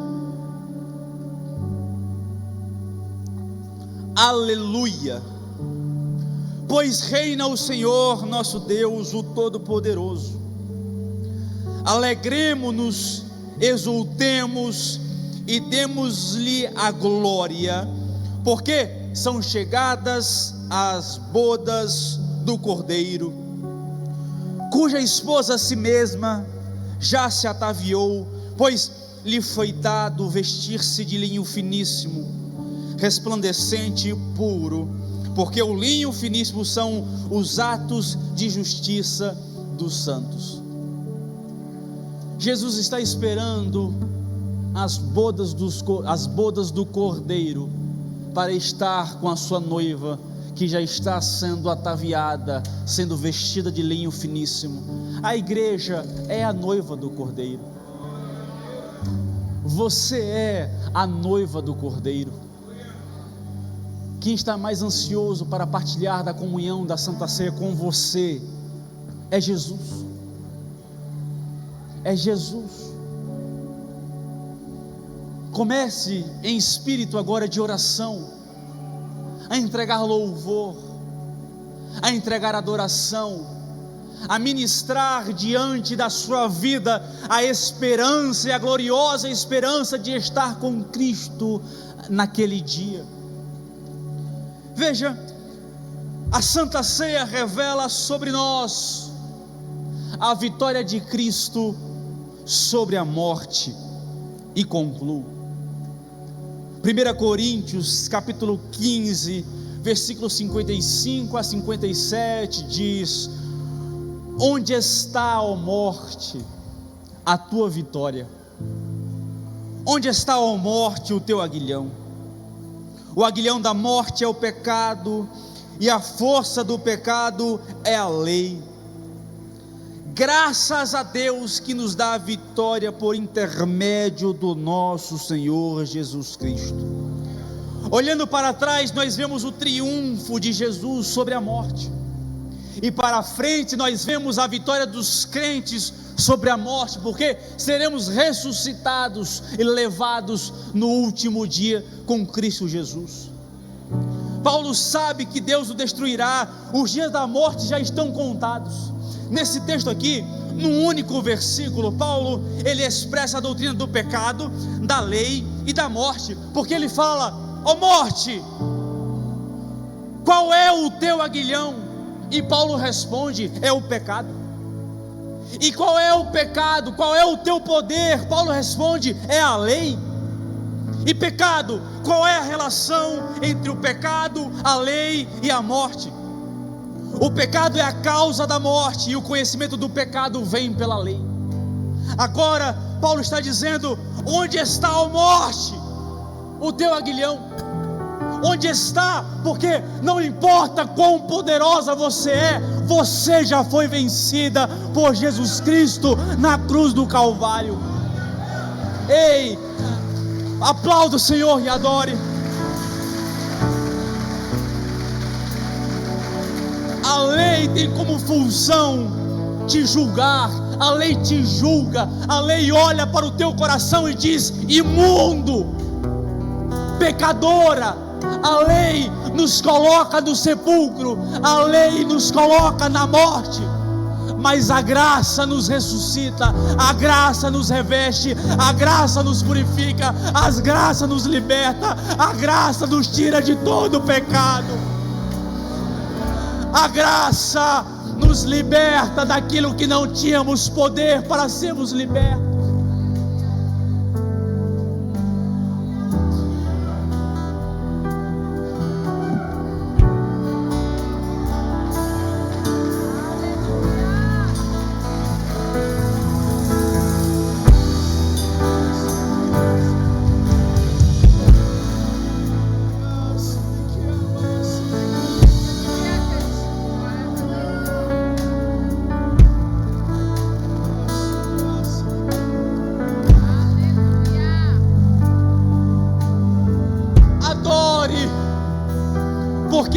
aleluia, pois reina o Senhor nosso Deus, o Todo-Poderoso. Alegremo-nos, exultemos e demos-lhe a glória, porque são chegadas as bodas do Cordeiro, cuja esposa a si mesma já se ataviou, pois lhe foi dado vestir-se de linho finíssimo, resplandecente e puro, porque o linho finíssimo são os atos de justiça dos santos. Jesus está esperando as bodas do Cordeiro para estar com a sua noiva, que já está sendo ataviada, sendo vestida de linho finíssimo. A igreja é a noiva do Cordeiro. Você é a noiva do Cordeiro. Quem está mais ansioso para partilhar da comunhão da Santa Ceia com você é Jesus. É Jesus. Comece em espírito agora de oração, a entregar louvor, a entregar adoração, a ministrar diante da sua vida a esperança e a gloriosa esperança de estar com Cristo naquele dia. Veja, a Santa Ceia revela sobre nós a vitória de Cristo sobre a morte. E concluo. 1 Coríntios capítulo 15, versículos 55 a 57 diz: onde está, ó morte, a tua vitória? Onde está, ó morte, o teu aguilhão? O aguilhão da morte é o pecado, e a força do pecado é a lei. Graças a Deus que nos dá a vitória por intermédio do nosso Senhor Jesus Cristo. Olhando para trás, nós vemos o triunfo de Jesus sobre a morte, e para frente nós vemos a vitória dos crentes sobre a morte, porque seremos ressuscitados e levados no último dia com Cristo Jesus. Paulo sabe que Deus o destruirá, os dias da morte já estão contados. Nesse texto aqui, num único versículo, Paulo, ele expressa a doutrina do pecado, da lei e da morte, porque ele fala: ó morte, qual é o teu aguilhão? E Paulo responde: é o pecado. E qual é o pecado? Qual é o teu poder? Paulo responde: é a lei. E pecado, qual é a relação entre o pecado, a lei e a morte? O pecado é a causa da morte, e o conhecimento do pecado vem pela lei. Agora Paulo está dizendo: onde está, a morte, o teu aguilhão? Onde está? Porque não importa quão poderosa você já foi vencida por Jesus Cristo na cruz do Calvário. Ei, aplauda o Senhor e adore. A lei tem como função te julgar, a lei te julga, a lei olha para o teu coração e diz: imundo, pecadora. A lei nos coloca no sepulcro, a lei nos coloca na morte, mas a graça nos ressuscita, a graça nos reveste, a graça nos purifica, a graça nos liberta, a graça nos tira de todo o pecado. A graça nos liberta daquilo que não tínhamos poder para sermos libertos.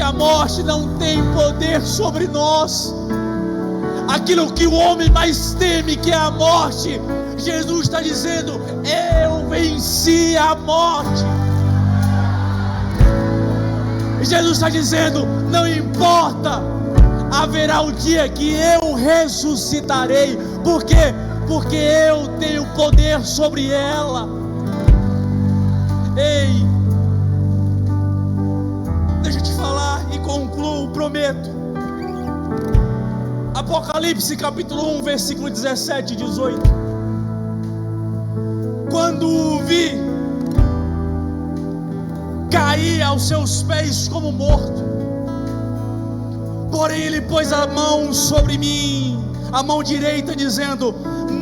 a morte não tem poder sobre nós. Aquilo que o homem mais teme, que é a morte, Jesus está dizendo: eu venci a morte. Jesus está dizendo: não importa, haverá um dia que eu ressuscitarei. Por quê? Porque eu tenho poder sobre ela. Ei, deixa eu te falar e concluo, prometo. Apocalipse capítulo 1, versículo 17 e 18. Quando o vi, caí aos seus pés como morto. Porém ele pôs a mão sobre mim, a mão direita, dizendo: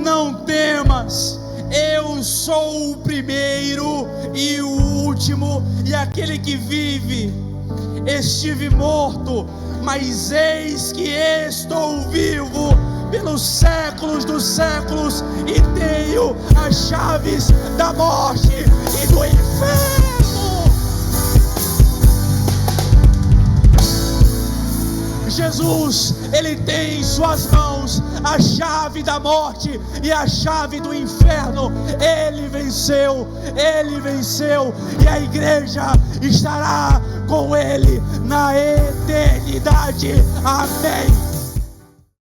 não temas, eu sou o primeiro e o último, e aquele que vive. Estive morto, mas eis que estou vivo pelos séculos dos séculos, e tenho as chaves da morte e do inferno. Jesus, ele tem em suas mãos a chave da morte e a chave do inferno. Ele venceu, e a igreja estará com ele na eternidade. Amém.